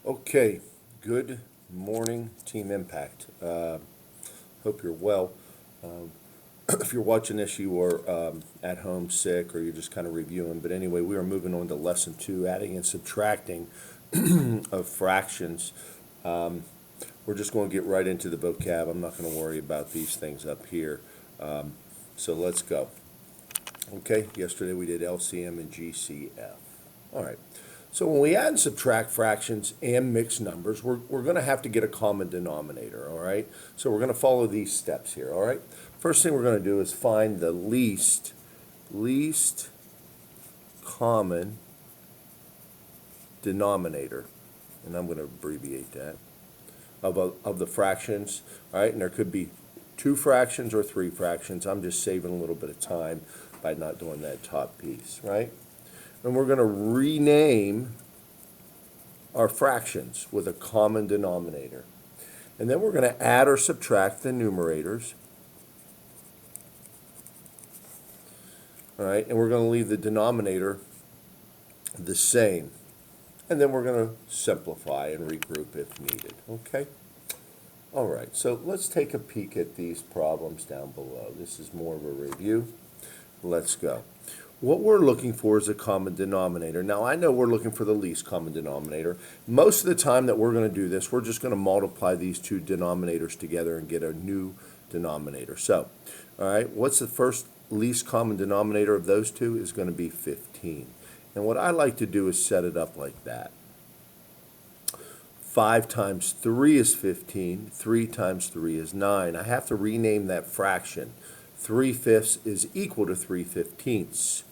Okay, good morning, Team Impact. Hope you're well. If you're watching this, you are at home sick or you're just kind of reviewing. But anyway, we are moving on to lesson two, adding and subtracting of fractions. We're just going to get right into the vocab. I'm not going to worry about these things up here. So let's go. Okay, yesterday we did LCM and GCF. All right. So when we add and subtract fractions and mixed numbers, we're going to have to get a common denominator, all right? So we're going to follow these steps here, all right? First thing we're going to do is find the least common denominator, and I'm going to abbreviate that, of the fractions, all right? And there could be two fractions or three fractions. I'm just saving a little bit of time by not doing that top piece, right? And we're going to rename our fractions with a common denominator. And then we're going to add or subtract the numerators. All right, and we're going to leave the denominator the same. And then we're going to simplify and regroup if needed, okay? All right, so let's take a peek at these problems down below. This is more of a review. Let's go. What we're looking for is a common denominator. Now, I know we're looking for the least common denominator. Most of the time that we're going to do this, we're just going to multiply these two denominators together and get a new denominator. So, all right, what's the first least common denominator of those two is going to be 15. And what I like to do is set it up like that. 5 times 3 is 15. 3 times 3 is 9. I have to rename that fraction. 3/5 is equal to 3/15.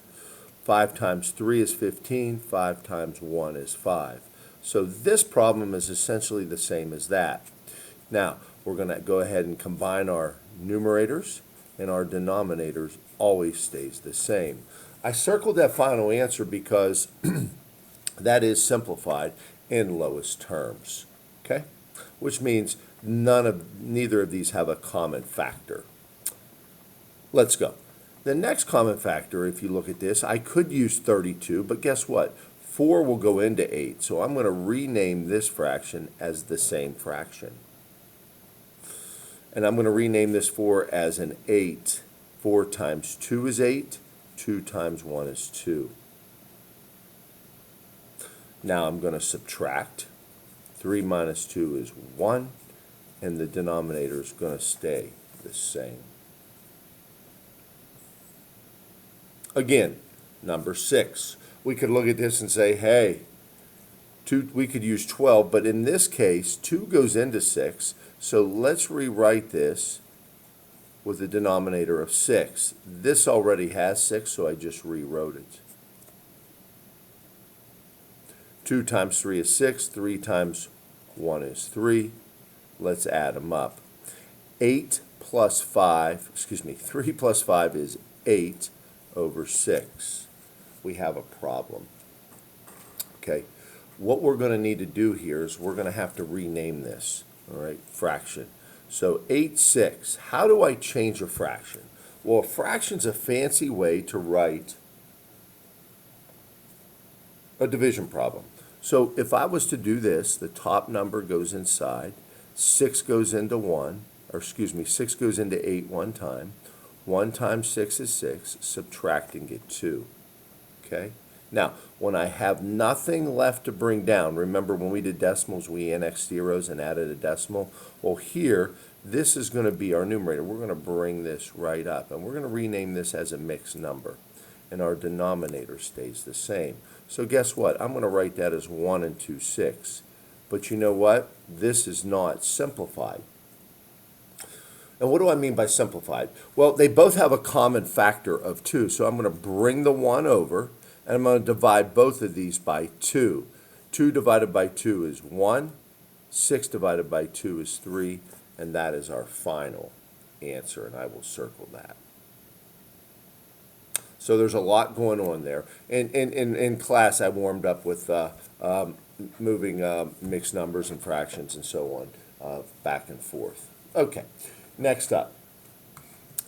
5 times 3 is 15. 5 times 1 is 5. So this problem is essentially the same as that. Now, we're going to go ahead and combine our numerators, and our denominators always stays the same. I circled that final answer because that is simplified in lowest terms, okay? Which means neither of these have a common factor. Let's go. The next common factor, if you look at this, I could use 32, but guess what? 4 will go into 8, so I'm going to rename this fraction as the same fraction. And I'm going to rename this 4 as an 8. 4 times 2 is 8. 2 times 1 is 2. Now I'm going to subtract. 3 minus 2 is 1, and the denominator is going to stay the same. Again, number 6. We could look at this and say, hey, we could use 12, but in this case, 2 goes into 6, so let's rewrite this with a denominator of 6. This already has 6, so I just rewrote it. 2 times 3 is 6. 3 times 1 is 3. Let's add them up. 3 plus 5 is 8 over 6. We have a problem. Okay, what we're going to need to do here is we're going to have to rename this, all right, fraction. So 8/6, how do I change a fraction? Well, a fraction's a fancy way to write a division problem. So if I was to do this, the top number goes inside, 6 goes into 6 goes into 8 one time. 1 times 6 is 6, subtracting it 2. Okay? Now, when I have nothing left to bring down, remember when we did decimals, we annexed zeros and added a decimal? Well, here, this is going to be our numerator. We're going to bring this right up, and we're going to rename this as a mixed number, and our denominator stays the same. So guess what? I'm going to write that as 1 and 2, 6. But you know what? This is not simplified. And what do I mean by simplified? Well, they both have a common factor of 2, so I'm going to bring the 1 over, and I'm going to divide both of these by 2. 2 divided by 2 is 1. 6 divided by 2 is 3, and that is our final answer, and I will circle that. So there's a lot going on there. And in class, I warmed up with moving mixed numbers and fractions and so on back and forth. Okay. Next up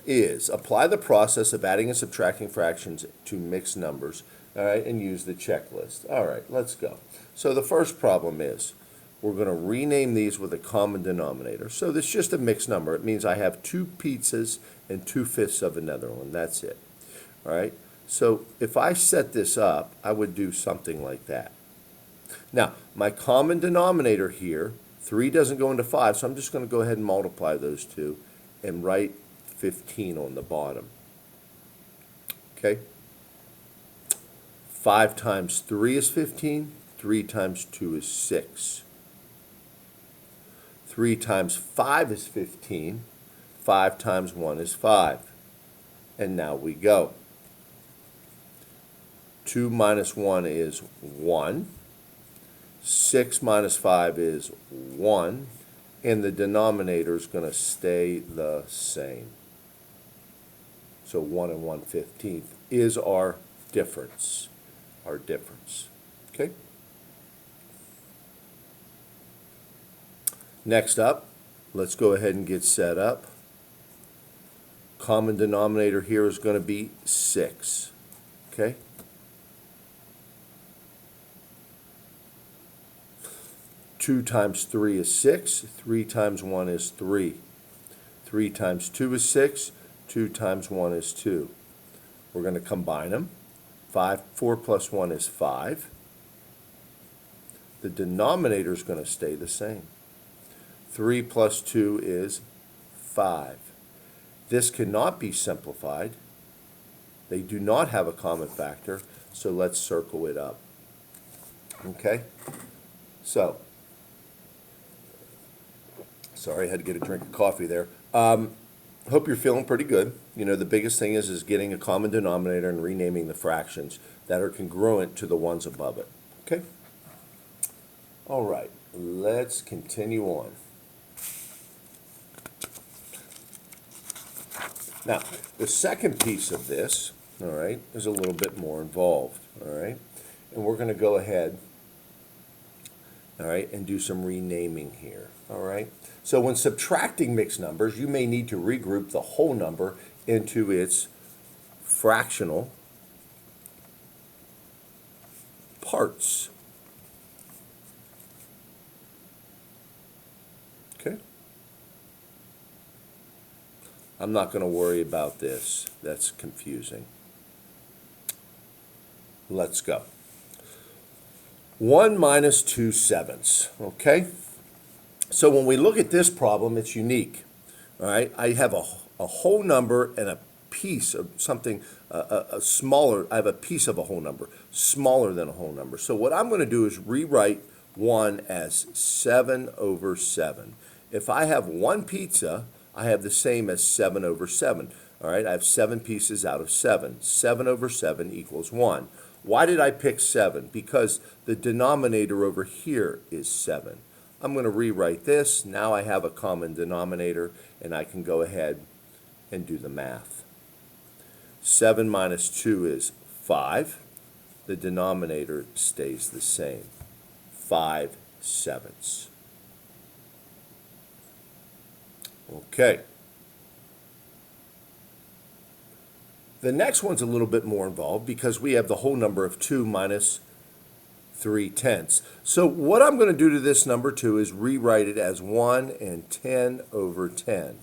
is apply the process of adding and subtracting fractions to mixed numbers, all right, and use the checklist. All right, let's go. So the first problem is we're going to rename these with a common denominator. So this is just a mixed number. It means I have 2 pizzas and 2/5 of another one. That's it. All right. So if I set this up, I would do something like that. Now, my common denominator here, 3 doesn't go into 5, so I'm just going to go ahead and multiply those two and write 15 on the bottom. Okay? 5 times 3 is 15. 3 times 2 is 6. 3 times 5 is 15. 5 times 1 is 5. And now we go. 2 minus 1 is 1. 6 minus 5 is 1. And the denominator is going to stay the same. So 1 and 1/15 is our difference. Our difference. Okay? Next up, let's go ahead and get set up. Common denominator here is going to be 6. Okay? Two times 3 is 6. 3 times 1 is 3. 3 times 2 is 6. 2 times 1 is 2. We're going to combine them. 4 plus 1 is 5. The denominator is going to stay the same. 3 plus 2 is 5. This cannot be simplified. They do not have a common factor, so let's circle it up. Okay? So, sorry, I had to get a drink of coffee there. Hope you're feeling pretty good. You know, the biggest thing is getting a common denominator and renaming the fractions that are congruent to the ones above it. Okay? All right, let's continue on. Now, the second piece of this, all right, is a little bit more involved, all right? And we're going to go ahead, all right, and do some renaming here, all right? So when subtracting mixed numbers, you may need to regroup the whole number into its fractional parts. Okay? I'm not going to worry about this. That's confusing. Let's go. 1 minus 2/7. Okay? So when we look at this problem, it's unique. All right? I have a whole number and a piece of something, a smaller, I have a piece of a whole number, smaller than a whole number. So what I'm going to do is rewrite 1 as 7/7. If I have one pizza, I have the same as 7/7. All right, I have 7 pieces out of 7. 7/7 equals 1. Why did I pick 7? Because the denominator over here is 7. I'm going to rewrite this. Now I have a common denominator, and I can go ahead and do the math. 7 minus 2 is 5. The denominator stays the same. 5/7. Okay. The next one's a little bit more involved because we have the whole number of 2 minus 3/10. So what I'm going to do to this number 2 is rewrite it as 1 and 10/10.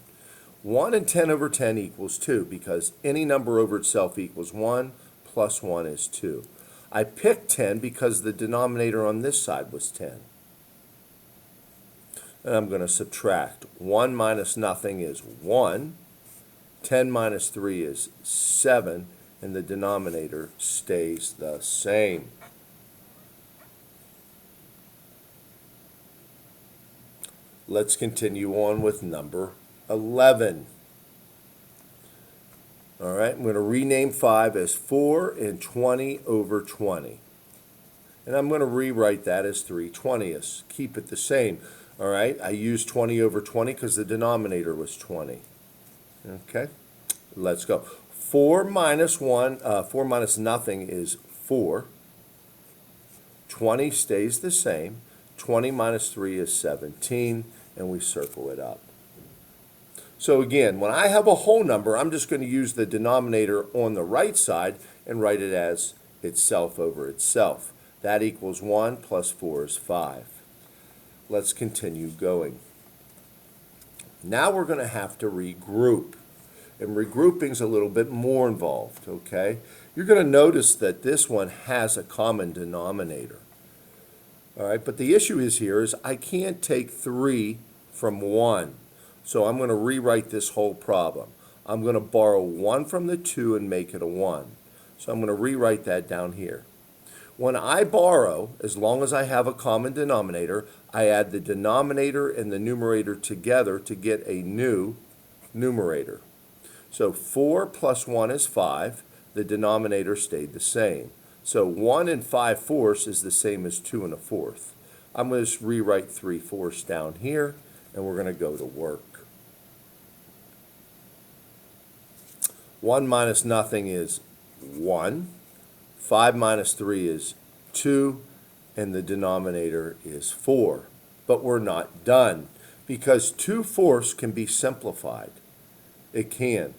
1 and 10/10 equals 2 because any number over itself equals 1 plus 1 is 2. I picked 10 because the denominator on this side was 10. And I'm going to subtract. 1 minus nothing is 1. 10 minus 3 is 7. And the denominator stays the same. Let's continue on with number 11. All right, I'm going to rename 5 as 4 and 20/20. And I'm going to rewrite that as 3/20. Keep it the same. All right, I used 20/20 because the denominator was 20. Okay, let's go. 4 minus nothing is 4. 20 stays the same. 20 minus 3 is 17, and we circle it up. So again, when I have a whole number, I'm just going to use the denominator on the right side and write it as itself over itself. That equals 1 plus 4 is 5. Let's continue going. Now we're going to have to regroup. And regrouping is a little bit more involved, okay? You're going to notice that this one has a common denominator. All right, but the issue is I can't take 3 from 1. So I'm going to rewrite this whole problem. I'm going to borrow 1 from the 2 and make it a 1. So I'm going to rewrite that down here. When I borrow, as long as I have a common denominator, I add the denominator and the numerator together to get a new numerator. So 4 plus 1 is 5. The denominator stayed the same. So 1 and 5/4 is the same as 2 1/4. I'm going to just rewrite 3/4 down here, and we're going to go to work. 1 minus nothing is 1. 5 minus 3 is 2, and the denominator is 4. But we're not done, because 2/4 can be simplified. It can.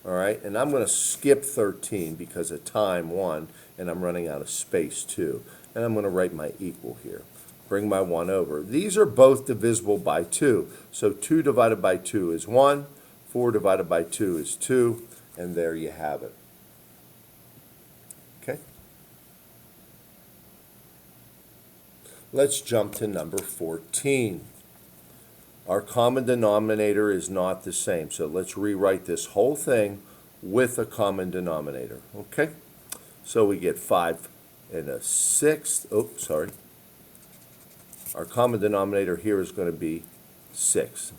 All right, and I'm going to skip 13 because of time, 1, and I'm running out of space, 2. And I'm going to write my equal here. Bring my 1 over. These are both divisible by 2. So 2 divided by 2 is 1. 4 divided by 2 is 2. And there you have it. Okay? Let's jump to number 14. Our common denominator is not the same, so let's rewrite this whole thing with a common denominator, okay? So we get 5 1/6. Oh, sorry. Our common denominator here is going to be 6.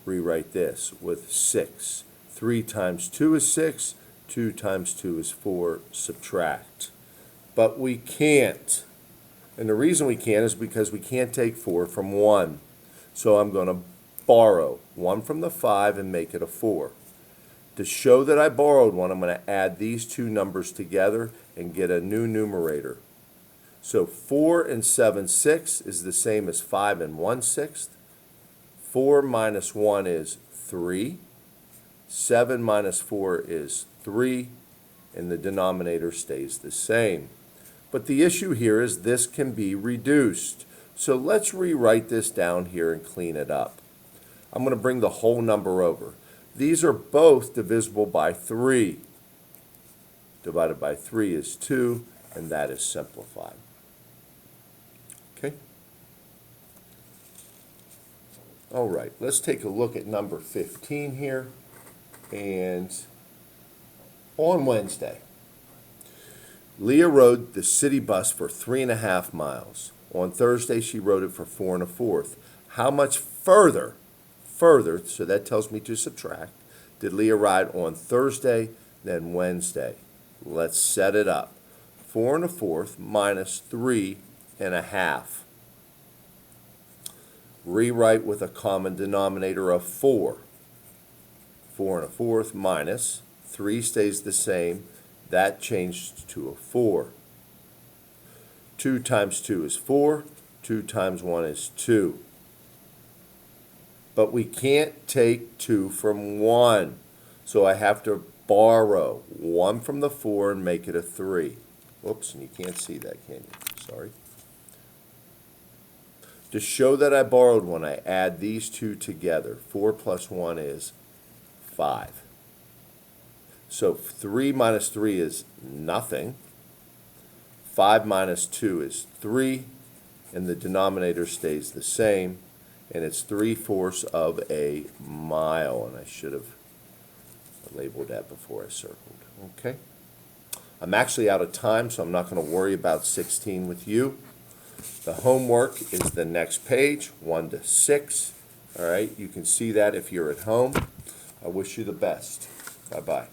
Rewrite this with 6. 3 times 2 is 6. 2 times 2 is 4. Subtract. But we can't. And the reason we can't is because we can't take 4 from 1. So I'm going to borrow 1 from the 5 and make it a 4. To show that I borrowed 1, I'm going to add these two numbers together and get a new numerator. So 4 7/6 is the same as 5 1/6. 4 minus 1 is 3. 7 minus 4 is 3. And the denominator stays the same. But the issue here is this can be reduced. So let's rewrite this down here and clean it up. I'm going to bring the whole number over. These are both divisible by 3. Divided by 3 is 2, and that is simplified. Okay? All right, let's take a look at number 15 here. And on Wednesday, Leah rode the city bus for 3.5 miles. On Thursday, she rode it for 4 1/4. How much further, so that tells me to subtract, did Leah ride on Thursday than Wednesday? Let's set it up. 4 1/4 minus 3 1/2. Rewrite with a common denominator of 4. 4 1/4 minus 3 stays the same. That changed to a 4. 2 times 2 is 4. 2 times 1 is 2. But we can't take 2 from 1. So I have to borrow 1 from the 4 and make it a 3. Whoops, and you can't see that, can you? Sorry. To show that I borrowed 1, I add these two together. 4 plus 1 is 5. So 3 minus 3 is nothing. 5 minus 2 is 3, and the denominator stays the same, and it's 3/4 of a mile, and I should have labeled that before I circled. Okay? I'm actually out of time, so I'm not going to worry about 16 with you. The homework is the next page, 1 to 6. All right, you can see that if you're at home. I wish you the best. Bye-bye.